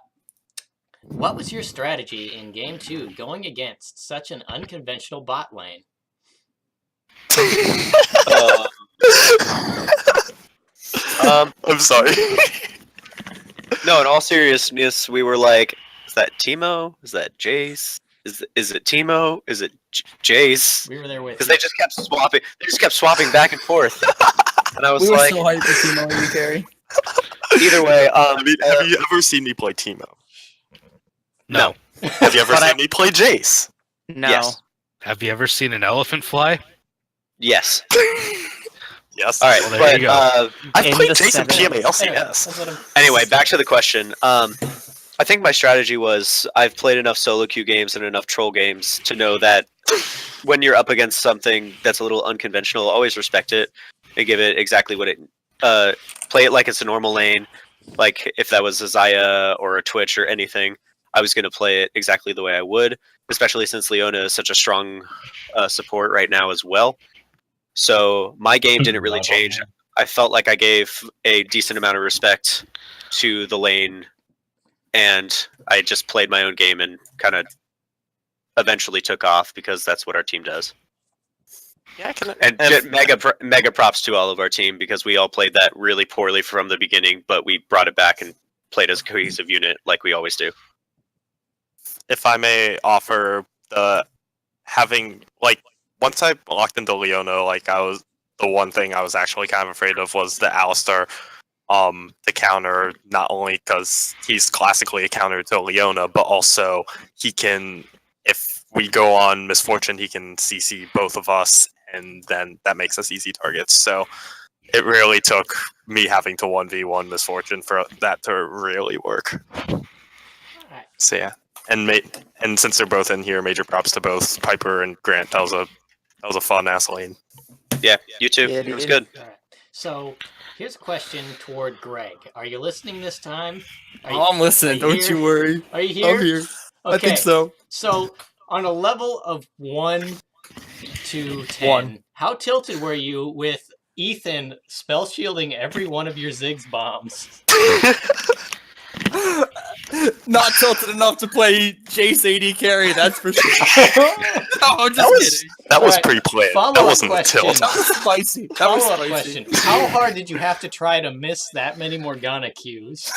what was your strategy in Game 2 going against such an unconventional bot lane? I'm sorry. No, in all seriousness, we were like, is that Teemo? Is that Jace? Is it Teemo? Is it Jace? We were there with Because they just kept swapping. They just kept swapping back and forth. And I was We were like, so hyped for Team you carry. either way, I mean, have you ever seen me play Teemo? No. Have you ever But seen me play Jace? No. Yes. Have you ever seen an elephant fly? Yes. Yes. All right, Well, there you go. I've In played the Jace in seven- PMA LCS. That's what I'm- Anyway, back to the question. I think my strategy was I've played enough solo queue games and enough troll games to know that when you're up against something that's a little unconventional, always respect it and give it exactly what it. Play it like it's a normal lane. Like if that was a Xayah or a Twitch or anything, I was going to play it exactly the way I would, especially since Leona is such a strong support right now as well. So my game didn't really change. I felt like I gave a decent amount of respect to the lane, and I just played my own game and kind of eventually took off because that's what our team does. Yeah, I can. And mega props to all of our team because we all played that really poorly from the beginning, but we brought it back and played as a cohesive unit like we always do. If I may offer having once I locked into Leona, the one thing I was actually kind of afraid of was the Alistar, the counter, not only because he's classically a counter to Leona, but also he can, if we go on Misfortune, he can CC both of us, and then that makes us easy targets. So it really took me having to 1v1 Misfortune for that to really work. Alright. So yeah, and since they're both in here, major props to both Piper and Grant. That was a fun ass lane. Yeah, you too. Yeah, It was dude. good. All right. So here's a question toward Greg. Are you listening this time? Oh, I'm listening. are you Don't here? you worry. Are you here? I'm here. Okay. I think so. So on a level of 1 to 10, 1. how tilted were you with Ethan spell shielding every one of your Ziggs bombs? Not tilted enough to play Jace AD carry, that's for sure. No, I'm just kidding. That was Alright, pre-planned. follow-up That wasn't a question. tilt. That was spicy. That was Follow-up spicy. question. How hard did you have to try to miss that many Morgana Qs?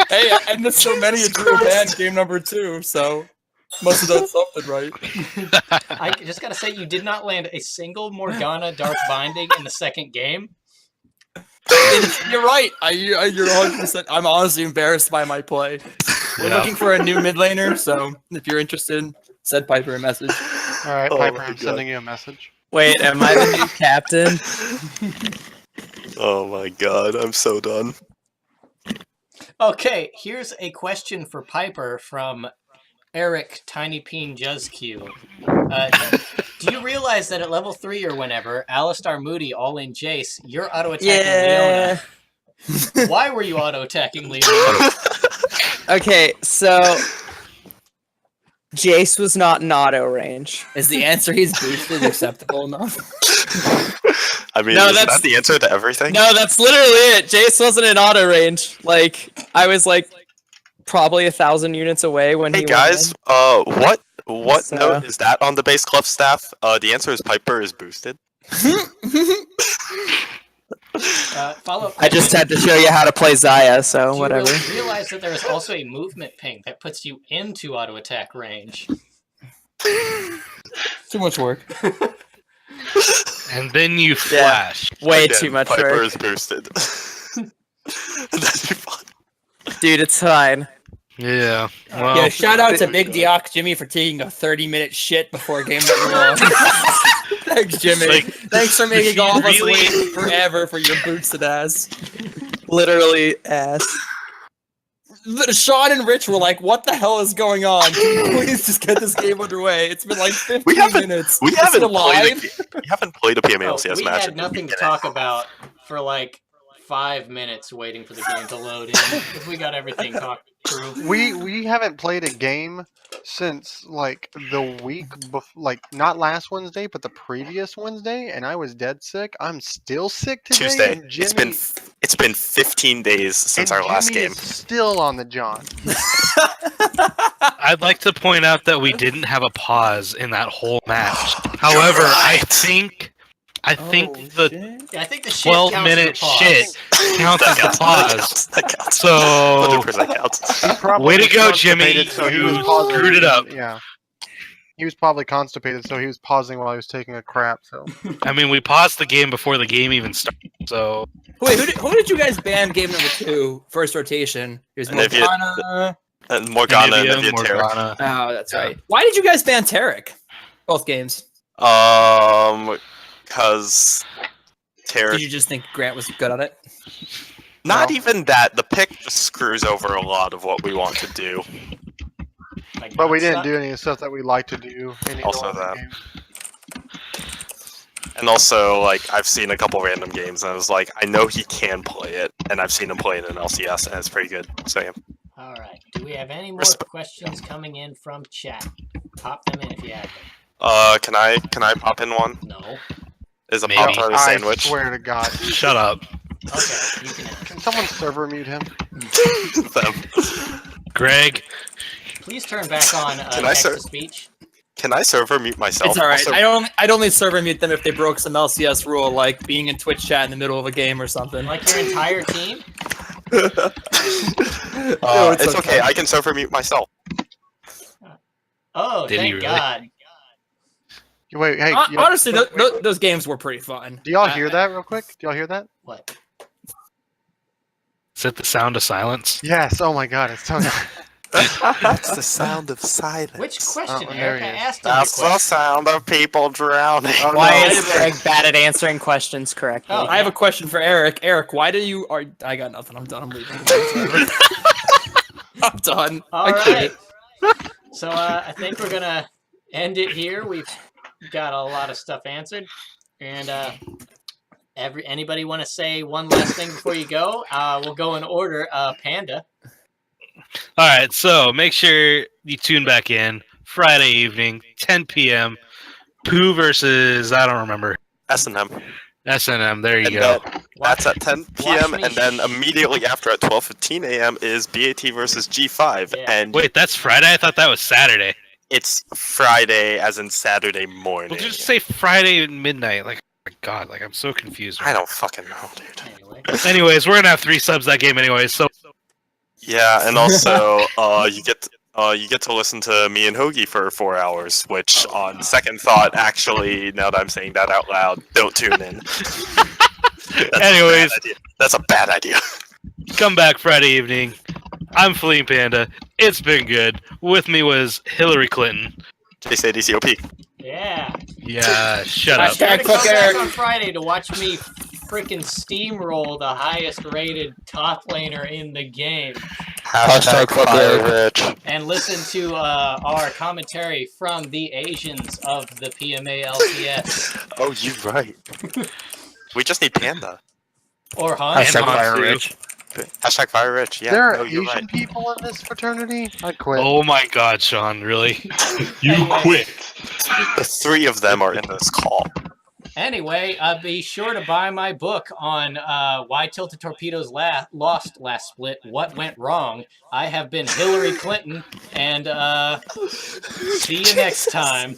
Hey, I missed so many at Drew Band game number 2, so must have done something right. I just gotta say, you did not land a single Morgana Dark Binding in the second game. You're right. You're 100%. I'm honestly embarrassed by my play. We're Yeah. looking for a new mid laner, so if you're interested, send Piper a message. All right, Oh Piper, my I'm God. sending you a message. Wait, am I the new captain? Oh my god, I'm so done. Okay, here's a question for Piper from Eric Tiny Peen Juzq. Do you realize that at level 3 or whenever, Alistar Moody all in Jace, you're auto-attacking Yeah. Leona? Why were you auto-attacking Leona? Okay, so Jace was not in auto range. Is the answer he's boosted acceptable enough? I mean, No, is that's- that the answer to everything? No, that's literally it. Jace wasn't in auto range. Like, I was like probably 1,000 units away when Hey he guys, what So- note is that on the base club staff? The answer is Piper is boosted. Follow-up I just had to show you how to play Xayah, so Do whatever. you realize that there is also a movement ping that puts you into auto-attack range? Too much work. And then you flash. Way Again, too much Piper work. is boosted. That'd be fun. Dude, it's fine. Yeah. Well, Yeah, shout out to Big Dioc Jimmy for taking a 30-minute shit before a game went wrong. Thanks, Jimmy. Like, Thanks for making all of us really- wait forever for your boosted ass. Literally ass. Sean and Rich were like, "What the hell is going on? Can we please just get this game underway? It's been like 15 minutes. We Is haven't it live?" played a PMA Oh, LCS we match. had nothing to talk about for like 5 minutes waiting for the game to load in because we got everything talked through. We haven't played a game since like the week like not last Wednesday, but the previous Wednesday, and I was dead sick. I'm still sick today. Tuesday. And Jimmy, It's been 15 days since and our last Jimmy game. is still on the John. I'd like to point out that we didn't have a pause in that whole match. However, I think the Yeah, I think the shit 12-minute counts shit counts as a That pause. counts. So, 100% counts. He's probably way to go, Jimmy! constipated, so he You was pausing. screwed it up. Yeah. He was probably constipated, so he was pausing while he was taking a crap. So I mean, we paused the game before the game even started. So, Wait, who did you guys ban game number 2, first rotation? Here's Anivia- Morgana. And Morgana and Anivia, Anivia Terra. Morgana. Oh, that's right. Why did you guys ban Tarek? Both games. Because Terra. Did you just think Grant was good at it? Not even that. The pick just screws over a lot of what we want to do. Like, but we didn't suck. do any of the stuff that we like to do. In either Also one of the that. games. And also, like, I've seen a couple random games, and I was like, I know he can play it, and I've seen him play it in LCS, and it's pretty good. So yeah. All right. Do we have any more Resp- questions coming in from chat? Pop them in if you have them. Can I pop in one? No. Is a Maybe. pop tart a I sandwich? swear to God. shut up. Okay, you can ask. Can someone server mute him? Them. Greg, Please turn back on Can I, sir? text-to-speech. Can I server mute myself? It's all right. Also, I'd only server mute them if they broke some LCS rule, like being in Twitch chat in the middle of a game or something. Like your entire team? it's okay. I can server mute myself. Oh, Did he thank really? God. Wait, hey. Honestly, those games were pretty fun. Do y'all hear that real quick? Do y'all hear that? What? is it the sound of silence? Yes. Oh my God, it's so nice. That's the sound of silence. Which question, Oh, there Eric? he I is. asked him a That's the question. sound of people drowning. Oh, Why no. is Greg bad at answering questions correctly? Oh, I have a question for Eric. Eric, why do you? I got nothing. I'm done. I'm leaving. I'm done. All I quit. right. So I think we're gonna end it here. We've got a lot of stuff answered, and anybody want to say one last thing before you go? We'll go in order. Panda. All right, so make sure you tune back in Friday evening, 10 p.m. Pooh versus I don't remember S&M. S&M. There you And go. that's at 10 p.m. me and then immediately after at 12:15 a.m. is BAT versus G5. Yeah. And Wait, that's Friday. I thought that was Saturday. it's Friday, as in Saturday morning. Well, just say Friday at midnight. Like, oh my God, like I'm so confused. I don't fucking know, dude. Anyway. Anyways, we're gonna have 3 subs that game anyway. So Yeah, and also you get to listen to me and Hoagie for 4 hours, which on second thought, actually, now that I'm saying that out loud, don't tune in. Anyways. That's a bad idea. come back Friday evening. I'm Fleeing Panda. It's been good. With me was Hillary Clinton. JCADCOP. Yeah. Yeah, shut up. Sure to Hashtag come fuck back Eric. on Friday to watch me freaking steamroll the highest rated top laner in the game Hashtag fire rich. and listen to our commentary from the Asians of the PMA LCS Oh, you're right. We just need Panda. or Han. Hashtag fire rich. Hashtag fire rich. Yeah, There are no, you're Asian right. people in this fraternity? I quit. Oh my God, Sean, really? Anyway. The 3 of them are in this call. Anyway, be sure to buy my book on why Tilted Torpedoes lost last split, what went wrong. I have been Hillary Clinton, and see you next time.